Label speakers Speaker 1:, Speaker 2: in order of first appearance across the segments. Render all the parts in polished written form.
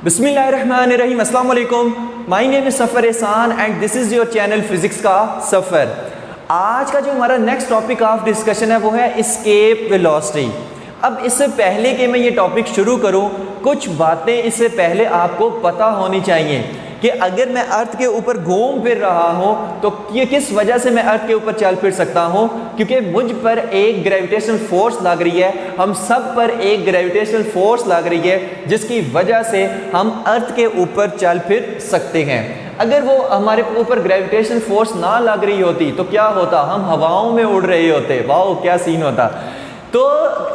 Speaker 1: बिस्मिल्लाहिर्रहमानिर्रहीम, अस्सलाम वालेकुम। माय नेम इज़ सफ़र एहसान and this is your channel physics का सफ़र। आज का जो हमारा नेक्स्ट टॉपिक ऑफ डिस्कशन है वो है एस्केप वेलोसिटी। अब इससे पहले कि मैं ये टॉपिक शुरू करूं, कुछ बातें इससे पहले आपको पता होनी चाहिए कि अगर मैं अर्थ के ऊपर घूम फिर रहा हूं तो ये किस वजह से मैं अर्थ के ऊपर चल फिर सकता हूं, क्योंकि मुझ पर एक ग्रेविटेशनल फोर्स लग रही है, हम सब पर एक ग्रेविटेशनल फोर्स लग रही है जिसकी वजह से हम अर्थ के ऊपर चल फिर सकते हैं। अगर वो हमारे ऊपर ग्रेविटेशनल फोर्स ना लग रही होती तो क्या होता, हम हवाओं में उड़ रहे होते, वाह क्या सीन होता। तो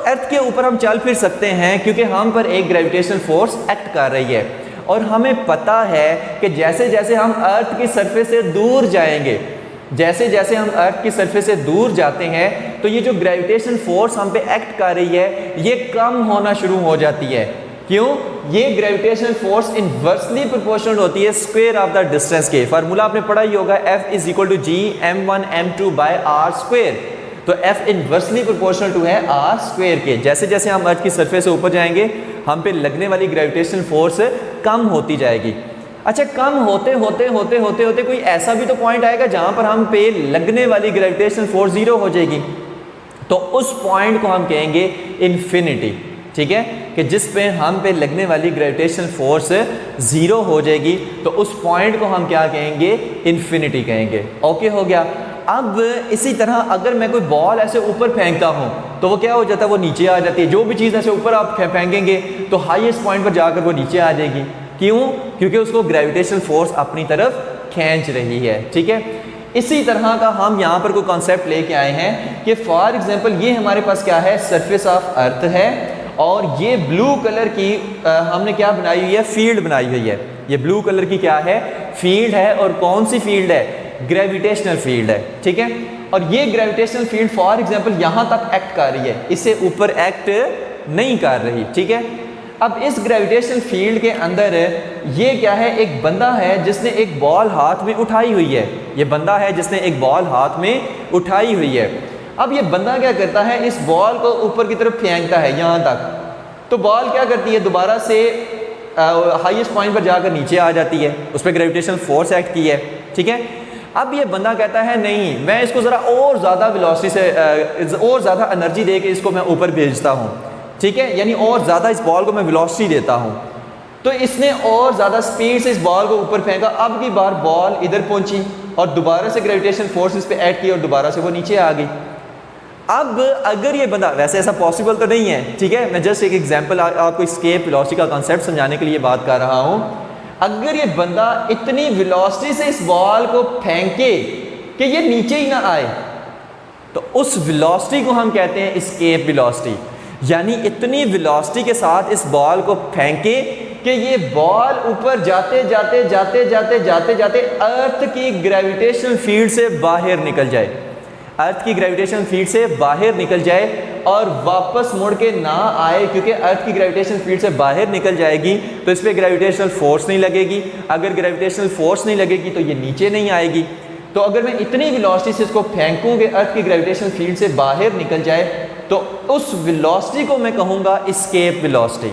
Speaker 1: अर्थ के ऊपर हम चल फिर सकते हैं क्योंकि हम पर एक ग्रेविटेशनल फोर्स एक्ट कर रही है। और हमें पता है कि जैसे जैसे हम अर्थ की सरफेस से दूर जाएंगे, जैसे जैसे हम अर्थ की सरफेस से दूर जाते हैं तो ये जो ग्रेविटेशनल फोर्स हम पे एक्ट कर रही है ये कम होना शुरू हो जाती है। क्यों? ये ग्रेविटेशनल फोर्स इनवर्सली प्रोपोर्शनल होती है स्क्वायर ऑफ द डिस्टेंस के। फार्मूला आपने पढ़ा ही होगा, F is equal to G m1 m2 by R square. तो F इनवर्सली प्रोपोर्शनल टू है आर स्क्वायर के। जैसे जैसे हम अर्थ की सरफेस से ऊपर जाएंगे हम पे लगने वाली ग्रेविटेशनल फोर्स कम होती जाएगी। अच्छा, कम होते होते होते होते होते कोई ऐसा भी तो पॉइंट आएगा जहां पर हम पे लगने वाली ग्रेविटेशनल फोर्स जीरो हो जाएगी, तो उस पॉइंट को हम कहेंगे इन्फिनिटी। ठीक है, कि जिस पे हम पे लगने वाली ग्रेविटेशनल फोर्स जीरो हो जाएगी तो उस पॉइंट को हम क्या कहेंगे, इन्फिनिटी कहेंगे। ओके हो गया। अब इसी तरह अगर मैं कोई बॉल ऐसे ऊपर फेंकता हूँ तो वो क्या हो जाता है, वो नीचे आ जाती है। जो भी चीज़ ऐसे ऊपर आप फेंकेंगे तो हाईएस्ट पॉइंट पर जाकर वो नीचे आ जाएगी। क्यों? क्योंकि उसको ग्रेविटेशनल फोर्स अपनी तरफ खींच रही है। ठीक है, इसी तरह का हम यहाँ पर कोई कॉन्सेप्ट लेके आए हैं कि फॉर एग्जांपल ये हमारे पास क्या है, सरफेस ऑफ अर्थ है और ये ब्लू कलर की हमने क्या बनाई हुई है, फील्ड बनाई हुई है। ये ब्लू कलर की क्या है, फील्ड है। और कौन सी फील्ड है, ग्रेविटेशनल फील्ड है। ठीक है, और ये ग्रेविटेशनल फील्ड फॉर एग्जांपल यहाँ तक एक्ट कर रही है, इससे ऊपर एक्ट नहीं कर रही। ठीक है, अब इस ग्रेविटेशनल फील्ड के अंदर ये क्या है, एक बंदा है जिसने एक बॉल हाथ में उठाई हुई है। ये बंदा है जिसने एक बॉल हाथ में उठाई हुई है। अब ये बंदा क्या करता है, इस बॉल को ऊपर की तरफ फेंकता है यहाँ तक, तो बॉल क्या करती है, दोबारा से हाईएस्ट पॉइंट पर जाकर नीचे आ जाती है, उस पर ग्रेविटेशनल फोर्स एक्ट की है। ठीक है, अब ये बंदा कहता है नहीं, मैं इसको ज़रा और ज़्यादा वेलोसिटी से और ज़्यादा एनर्जी दे के इसको मैं ऊपर भेजता हूँ। ठीक है, यानी और ज़्यादा इस बॉल को मैं वेलोसिटी देता हूँ। तो इसने और ज़्यादा स्पीड से इस बॉल को ऊपर फेंका। अब की बार बॉल इधर पहुँची और दोबारा से ग्रेविटेशन फोर्स इस पर ऐड की और दोबारा से वो नीचे आ गई। अब अगर ये बंदा, वैसे ऐसा पॉसिबल तो नहीं है, ठीक है, मैं जस्ट एक एग्जांपल आपको एस्केप वेलोसिटी का कॉन्सेप्ट समझाने के लिए बात कर रहा हूँ। अगर ये बंदा इतनी वेलोसिटी से इस बॉल को फेंके कि ये नीचे ही ना आए तो उस वेलोसिटी को हम कहते हैं एस्केप वेलोसिटी। यानी इतनी वेलोसिटी के साथ इस बॉल को फेंके कि ये बॉल ऊपर जाते जाते जाते जाते जाते जाते अर्थ की ग्रेविटेशनल फील्ड से बाहर निकल जाए, अर्थ की ग्रेविटेशनल फील्ड से बाहर निकल जाए और वापस मुड़ के ना आए, क्योंकि अर्थ की ग्रेविटेशनल फील्ड से बाहर निकल जाएगी तो इस पर ग्रेविटेशनल फोर्स नहीं लगेगी। अगर ग्रेविटेशनल फोर्स नहीं लगेगी तो ये नीचे नहीं आएगी। तो अगर मैं इतनी वेलोसिटी से इसको फेंकूँ कि अर्थ की ग्रेविटेशनल फील्ड से बाहर निकल जाए तो उस वेलोसिटी को मैं कहूँगा एस्केप वेलोसिटी।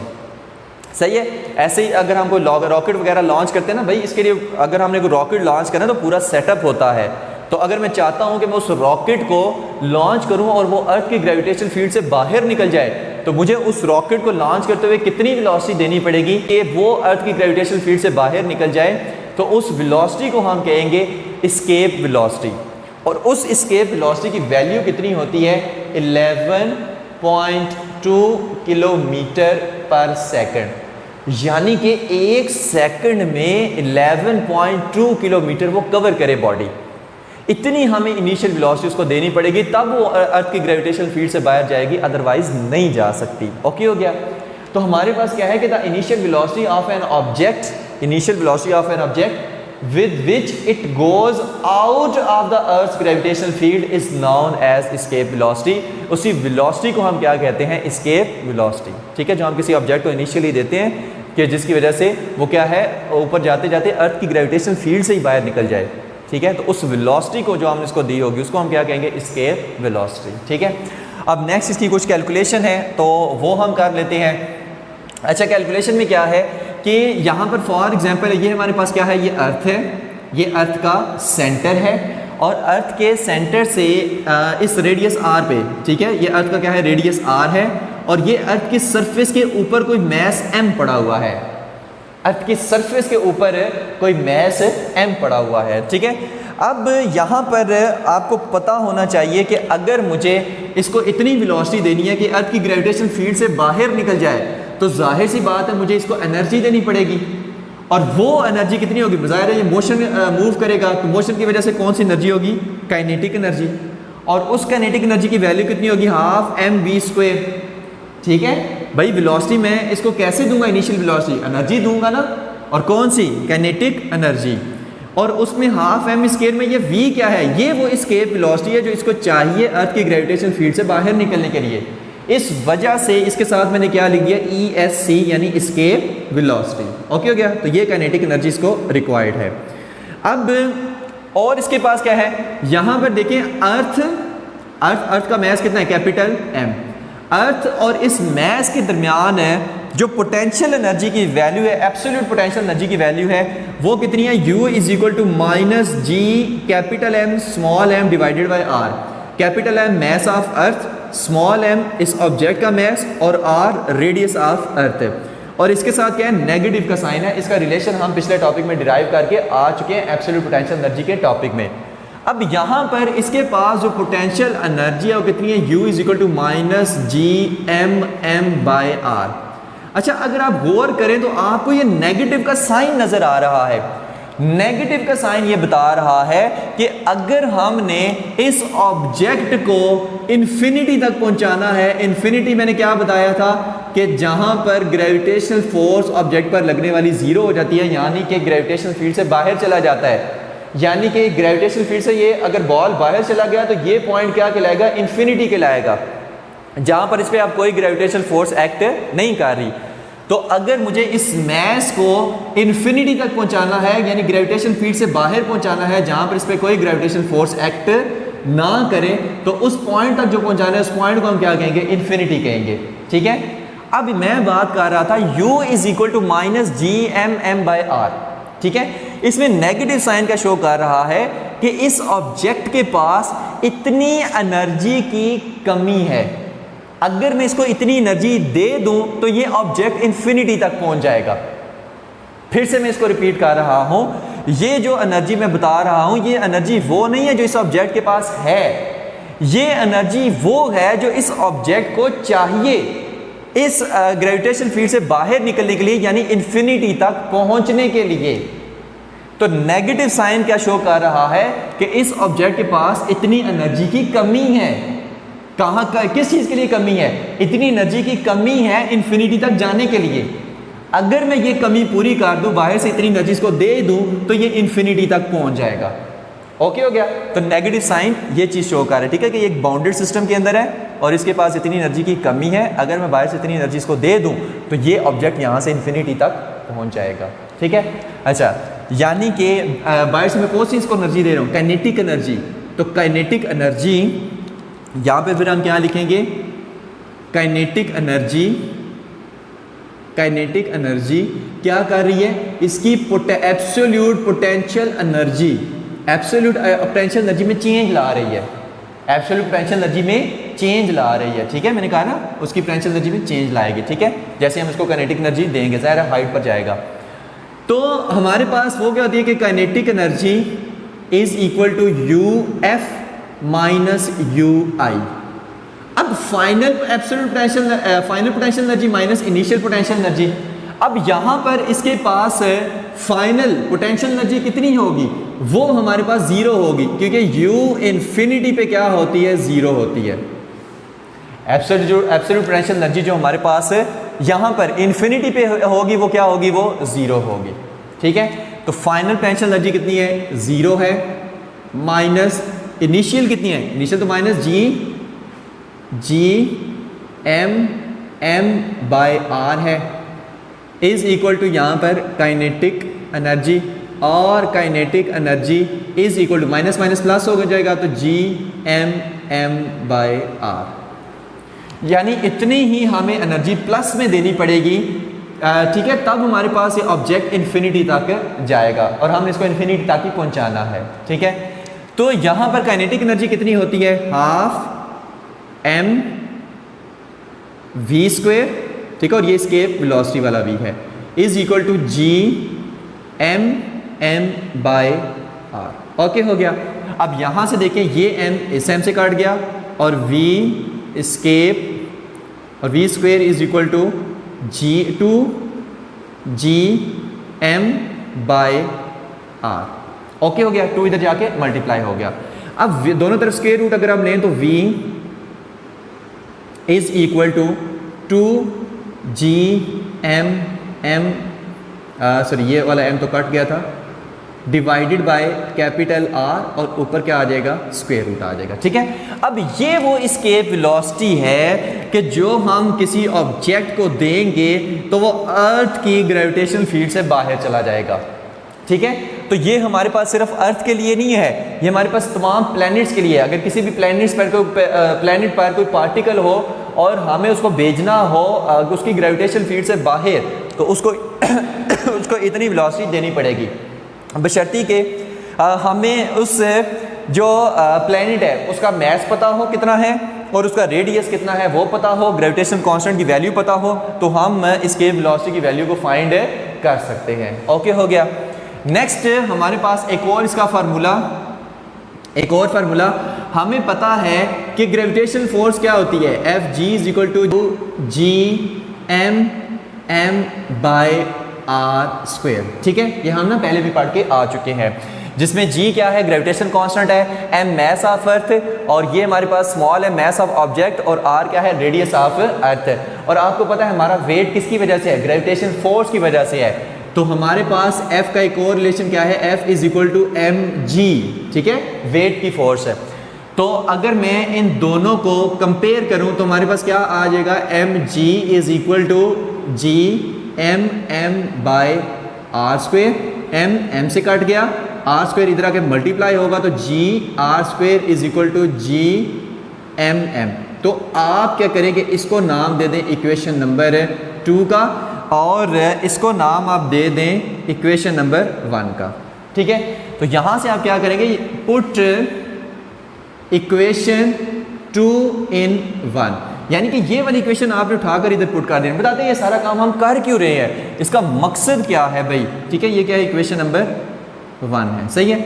Speaker 1: सही है। ऐसे ही अगर हम कोई रॉकेट वगैरह लॉन्च करते हैं ना भाई, इसके लिए अगर हमने कोई रॉकेट लॉन्च करना है तो पूरा सेटअप होता है। तो अगर मैं चाहता हूं कि मैं उस रॉकेट को लॉन्च करूं और वो अर्थ की ग्रेविटेशनल फील्ड से बाहर निकल जाए तो मुझे उस रॉकेट को लॉन्च करते हुए कितनी वेलोसिटी देनी पड़ेगी कि वो अर्थ की ग्रेविटेशनल फील्ड से बाहर निकल जाए। तो उस वेलोसिटी को हम कहेंगे एस्केप वेलोसिटी। और उस एस्केप वेलोसिटी की वैल्यू कितनी होती है, 11.2 किलोमीटर पर सेकंड। यानी कि एक सेकंड में 11.2 किलोमीटर वो कवर करे बॉडी। इतनी हमें इनिशियल वेलोसिटी उसको देनी पड़ेगी तब वो अर्थ की ग्रेविटेशनल फील्ड से बाहर जाएगी, अदरवाइज नहीं जा सकती। ओके हो गया। तो हमारे पास क्या है कि the initial velocity of an object, initial velocity of an object with which it goes out of the earth gravitational field is known as escape velocity. उसी वेलोसिटी को हम क्या कहते हैं, एस्केप वेलोसिटी। ठीक है, जो हम किसी ऑब्जेक्ट को इनिशियली देते हैं कि जिसकी वजह से वो क्या है, ऊपर जाते जाते अर्थ की ग्रेविटेशनल फील्ड से ही बाहर निकल जाए। ठीक है, तो उस वेलोसिटी को जो हमने इसको दी होगी उसको हम क्या कहेंगे, एस्केप वेलोसिटी। ठीक है, अब नेक्स्ट इसकी कुछ कैलकुलेशन है तो वो हम कर लेते हैं। अच्छा, कैलकुलेशन में क्या है कि यहाँ पर फॉर एग्जांपल ये हमारे पास क्या है, ये अर्थ है, ये अर्थ का सेंटर है और अर्थ के सेंटर से इस रेडियस आर पे, ठीक है, ये अर्थ का क्या है, रेडियस आर है और ये अर्थ की सरफेस के ऊपर कोई मैस एम पड़ा हुआ है, अर्थ की सरफेस के ऊपर कोई मैस एम पड़ा हुआ है, ठीक है। अब यहाँ पर आपको पता होना चाहिए कि अगर मुझे इसको इतनी वेलोसिटी देनी है कि अर्थ की ग्रेविटेशन फील्ड से बाहर निकल जाए तो जाहिर सी बात है मुझे इसको एनर्जी देनी पड़ेगी और वो एनर्जी कितनी होगी, ज़ाहिर है ये मोशन मूव करेगा तो मोशन की वजह से कौन सी एनर्जी होगी, काइनेटिक एनर्जी, और उस काइनेटिक एनर्जी की वैल्यू कितनी होगी, हाफ एम वी स्क्वायर, ठीक है भाई। वेलोसिटी मैं इसको कैसे दूंगा, इनिशियल वेलोसिटी एनर्जी दूंगा ना, और कौन सी, काइनेटिक एनर्जी, और उसमें हाफ एम स्क्वायर में ये v क्या है, ये वो एस्केप वेलोसिटी है जो इसको चाहिए अर्थ की ग्रेविटेशन फील्ड से बाहर निकलने के लिए। इस वजह से इसके साथ मैंने क्या लिख दिया, ESC यानी एस्केप वेलोसिटी। ओके हो गया, तो ये काइनेटिक एनर्जी इसको रिक्वायर्ड है। अब और इसके पास क्या है, यहाँ पर देखें अर्थ का मैस कितना है, कैपिटल M। अर्थ और इस मैस के दरमियान है जो पोटेंशियल एनर्जी की वैल्यू है, एब्सोल्यूट पोटेंशियल एनर्जी की वैल्यू है वो कितनी है, U is equal to minus G capital M small m divided by R। Capital M mass of earth, small m इस ऑब्जेक्ट का मैस और R रेडियस ऑफ अर्थ है। और इसके साथ क्या है, नेगेटिव का साइन है। इसका रिलेशन हम पिछले टॉपिक में डिराइव करके आ चुके हैं एब्सोल्यूट पोटेंशियल एनर्जी के टॉपिक में। अब यहाँ पर इसके पास जो पोटेंशियल एनर्जी है वो कितनी है, U is equal to minus G M M by R. अच्छा, अगर आप गौर करें तो आपको ये नेगेटिव का साइन नजर आ रहा है। नेगेटिव का साइन ये बता रहा है कि अगर हमने इस ऑब्जेक्ट को इन्फिनिटी तक पहुंचाना है, इन्फिनिटी मैंने क्या बताया था कि जहां पर ग्रेविटेशनल फोर्स ऑब्जेक्ट पर लगने वाली जीरो हो जाती है, यानी कि ग्रेविटेशनल फील्ड से बाहर चला जाता है, यानी कि ग्रेविटेशनल फील्ड से ये अगर बॉल बाहर चला गया तो ये पॉइंट क्या कहलाएगा, इन्फिनिटी कहलाएगा, जहां पर इस पर आप कोई ग्रेविटेशनल फोर्स एक्ट नहीं कर रही। तो अगर मुझे इस मैस को इन्फिनिटी तक पहुंचाना है, यानी ग्रेविटेशन फील्ड से बाहर पहुंचाना है जहां पर इस पर कोई ग्रेविटेशन फोर्स एक्ट ना करे, तो उस पॉइंट तक जो पहुंचाना है उस पॉइंट को हम क्या कहेंगे, इन्फिनिटी कहेंगे, ठीक है। अब मैं बात कर रहा था U is equal to minus G M M by R, ठीक है। इसमें नेगेटिव साइन का शो कर रहा है कि इस ऑब्जेक्ट के पास इतनी एनर्जी की कमी है। अगर मैं इसको इतनी एनर्जी दे दूं तो ये ऑब्जेक्ट इन्फिनिटी तक पहुंच जाएगा। फिर से मैं इसको रिपीट कर रहा हूं, ये जो एनर्जी मैं बता रहा हूं ये एनर्जी वो नहीं है जो इस ऑब्जेक्ट के पास है, ये एनर्जी वो है जो इस ऑब्जेक्ट को चाहिए इस ग्रेविटेशन फील्ड से बाहर निकलने के लिए, यानी इन्फिनिटी तक पहुंचने के लिए। तो नेगेटिव साइन क्या शो कर रहा है कि इस ऑब्जेक्ट के पास इतनी एनर्जी की कमी है। कहाँ का, किस चीज़ के लिए कमी है, इतनी एनर्जी की कमी है इन्फिनिटी तक जाने के लिए। अगर मैं ये कमी पूरी कर दूं, बाहर से इतनी एनर्जी को दे दूं तो ये इन्फिनिटी तक पहुंच जाएगा। ओके हो गया, तो नेगेटिव साइन ये चीज़ शो कर रहा है, ठीक है, कि ये एक बाउंडेड सिस्टम के अंदर है और इसके पास इतनी एनर्जी की कमी है। अगर मैं बाहर से इतनी एनर्जी इसको दे दूं तो ये ऑब्जेक्ट यहाँ से इन्फिनिटी तक पहुँच जाएगा, ठीक है। अच्छा, यानी कि बाहर से मैं कौन सी इसको एनर्जी दे रहा हूँ, काइनेटिक एनर्जी। तो काइनेटिक एनर्जी यहाँ पे फिर हम क्या लिखेंगे, काइनेटिक एनर्जी, काइनेटिक एनर्जी क्या कर रही है, इसकी absolute potential energy, absolute potential energy में चेंज ला रही है, एब्सोल्यूट पोटेंशियल एनर्जी में चेंज ला रही है, ठीक है। मैंने कहा ना उसकी पोटेंशियल एनर्जी में चेंज लाएगी, ठीक है। जैसे हम इसको काइनेटिक एनर्जी देंगे, ज़ाहिर हाइट पर जाएगा, तो हमारे पास वो क्या होती है कि kinetic energy is equal to U F minus U I. अब final absolute potential, final potential energy minus initial potential energy. अब यहाँ पर इसके पास फाइनल पोटेंशियल एनर्जी कितनी होगी, वो हमारे पास जीरो होगी, क्योंकि U इन्फिनिटी पे क्या होती है, जीरो होती है। एब्सोल्यूट पोटेंशियल एनर्जी जो हमारे पास यहाँ पर इन्फिनिटी पे होगी वो क्या होगी, वो जीरो होगी, ठीक है। तो फाइनल पोटेंशियल एनर्जी कितनी है, जीरो है, माइनस इनिशियल कितनी है, इनिशियल तो minus G M M by R है, इज इक्वल टू यहाँ पर काइनेटिक एनर्जी, और kinetic energy is equal to minus minus plus हो जाएगा तो G M M by R. यानी इतनी ही हमें एनर्जी प्लस में देनी पड़ेगी ठीक है, तब हमारे पास ये ऑब्जेक्ट इन्फिनिटी तक जाएगा और हमने इसको इन्फिनिटी तक ही पहुंचाना है। ठीक है, तो यहां पर काइनेटिक एनर्जी कितनी होती है, हाफ एम वी स्क्वेयर, ठीक है, और ये एस्केप वेलोसिटी वाला वी है, is equal to G M M by R. Okay, हो गया। अब यहां से देखें, ये एम इस एम से काट गया और वी एस्केप और V square is equal to G two G M by R. Okay, हो गया, 2 इधर जाके मल्टीप्लाई हो गया। अब दोनों तरफ स्क्वायर रूट अगर हम लें तो v is equal to 2 G M M, sorry ये वाला m तो कट गया था, डिवाइडेड बाय कैपिटल R और ऊपर क्या आ जाएगा, स्क्वायर रूट आ जाएगा। ठीक है, अब ये वो एस्केप वेलोसिटी है कि जो हम किसी ऑब्जेक्ट को देंगे तो वो अर्थ की ग्रेविटेशनल फील्ड से बाहर चला जाएगा। ठीक है, तो ये हमारे पास सिर्फ अर्थ के लिए नहीं है, ये हमारे पास तमाम प्लैनेट्स के लिए है। अगर किसी भी प्लैनेट पर कोई पार्टिकल हो और हमें उसको भेजना हो उसकी ग्रेविटेशनल फील्ड से बाहर, तो उसको उसको इतनी वेलोसिटी देनी पड़ेगी, बशर्ती कि हमें उस जो प्लैनेट है उसका मास पता हो कितना है और उसका रेडियस कितना है वो पता हो, ग्रेविटेशन कांस्टेंट की वैल्यू पता हो, तो हम इसके वेलोसिटी की वैल्यू को फाइंड कर सकते हैं। ओके, हो गया। नेक्स्ट हमारे पास एक और इसका फार्मूला हमें पता है कि ग्रेविटेशनल फोर्स क्या होती है, F G is equal to G M M by R square. ठीक है, ये हम ना पहले भी पढ़ के आ चुके हैं, जिसमें जी क्या है, ग्रेविटेशन कांस्टेंट है, एम मास ऑफ अर्थ और ये हमारे पास स्मॉल है, मास ऑफ ऑब्जेक्ट, और आर क्या है, रेडियस ऑफ अर्थ। और आपको पता है हमारा वेट किसकी वजह से है, ग्रेविटेशन फोर्स की वजह से है। तो हमारे पास F का एक और रिलेशन क्या है, F is equal to M G. ठीक है, वेट की फोर्स है। तो अगर मैं इन दोनों को कंपेयर करूं तो हमारे पास क्या आ जाएगा, M G is equal to G M M by R square. M से कट गया, आर स्क्वेयर इधर आके मल्टीप्लाई होगा तो G R square is equal to G M M. तो आप क्या करेंगे, इसको नाम दे दें इक्वेशन नंबर 2 का और इसको नाम आप दे दें इक्वेशन नंबर 1 का। ठीक है, तो यहां से आप क्या करेंगे, पुट इक्वेशन 2 in 1, यानी कि ये वाली इक्वेशन आपने उठाकर इधर पुट कर देना। बताते हैं ये सारा काम हम कर क्यों रहे हैं, इसका मकसद क्या है भाई। ठीक है, ये क्या है, इक्वेशन नंबर 1 है, सही है।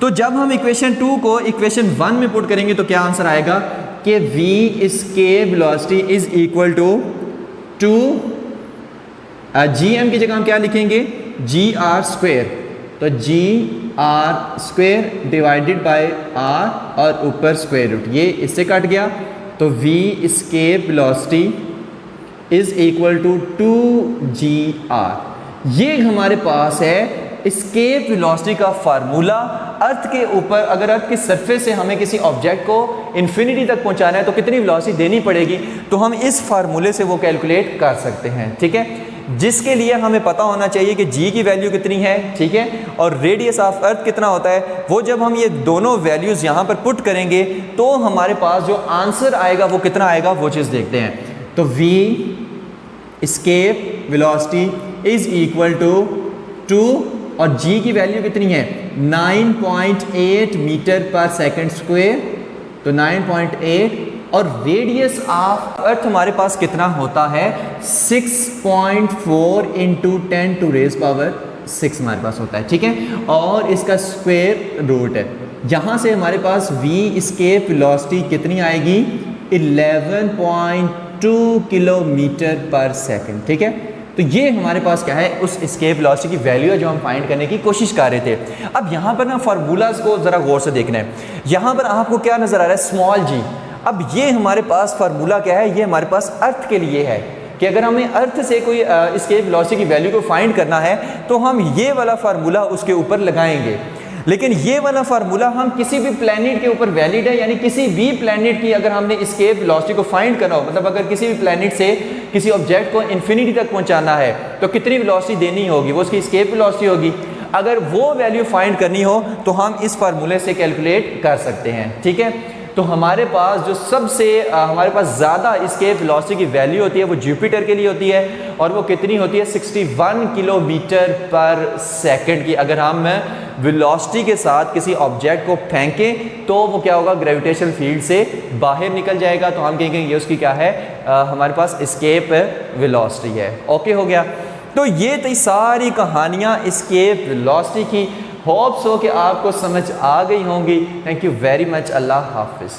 Speaker 1: तो जब हम इक्वेशन 2 को इक्वेशन 1 में पुट करेंगे तो क्या आंसर आएगा कि v escape velocity is equal to 2 G M की जगह हम क्या लिखेंगे, जी आर स्क्वेयर, तो G R square divided by R और ऊपर स्क्वायर रूट, ये इससे कट गया तो v escape velocity is equal to 2 G R. ये हमारे पास है एस्केप वेलोसिटी का फार्मूला। अर्थ के ऊपर अगर अर्थ की सरफेस से हमें किसी ऑब्जेक्ट को इन्फिनिटी तक पहुंचाना है तो कितनी वेलोसिटी देनी पड़ेगी, तो हम इस फार्मूले से वो कैलकुलेट कर सकते हैं। ठीक है, जिसके लिए हमें पता होना चाहिए कि जी की वैल्यू कितनी है, ठीक है, और रेडियस ऑफ अर्थ कितना होता है। वो जब हम ये दोनों वैल्यूज़ यहाँ पर पुट करेंगे तो हमारे पास जो आंसर आएगा वो कितना आएगा, वो चीज़ देखते हैं। तो v escape velocity is equal to 2 और g की वैल्यू कितनी है, 9.8 मीटर पर सेकंड स्क्वायर, तो 9.8, और रेडियस ऑफ अर्थ हमारे पास कितना होता है, 6.4 इंटू 10 टू रेज पावर 6 हमारे पास होता है। ठीक है, और इसका स्क्वायर रूट है। यहाँ से हमारे पास v एस्केप वेलोसिटी कितनी आएगी, 11.2 किलोमीटर पर सेकंड। ठीक है, तो ये हमारे पास क्या है, उस एस्केप वेलोसिटी की वैल्यू है जो हम फाइंड करने की कोशिश कर रहे थे। अब यहाँ पर ना फार्मूलाज को ज़रा गौर से देखना है। यहाँ पर आपको क्या नज़र आ रहा है, स्मॉल जी। अब ये हमारे पास फार्मूला क्या है, ये हमारे पास अर्थ के लिए है कि अगर हमें अर्थ से कोई एस्केप वेलोसिटी की वैल्यू को फाइंड करना है तो हम ये वाला फार्मूला उसके ऊपर लगाएंगे। लेकिन ये वाला फार्मूला हम किसी भी प्लैनेट के ऊपर वैलिड है, यानी किसी भी प्लैनेट की अगर हमने एस्केप वेलोसिटी को फाइंड करना हो, मतलब अगर किसी भी प्लैनेट से किसी ऑब्जेक्ट को इन्फिनिटी तक पहुंचाना है तो कितनी वेलोसिटी देनी होगी, वो उसकी एस्केप वेलोसिटी होगी। अगर वो वैल्यू फाइंड करनी हो तो हम इस फार्मूले से कैलकुलेट कर सकते हैं। ठीक है, तो हमारे पास जो सबसे हमारे पास ज़्यादा एस्केप वेलोसिटी की वैल्यू होती है वो जुपिटर के लिए होती है, और वो कितनी होती है 61 किलोमीटर पर सेकंड की। अगर हम वेलोसिटी के साथ किसी ऑब्जेक्ट को फेंकें तो वो क्या होगा, ग्रेविटेशनल फील्ड से बाहर निकल जाएगा, तो हम कहेंगे ये उसकी क्या है, हमारे पास एस्केप वेलोसिटी है। ओके हो गया। तो ये थी सारी कहानियाँ एस्केप वेलोसिटी की। होप्स हो कि आपको समझ आ गई होंगी। Thank you very much. अल्लाह हाफिज़।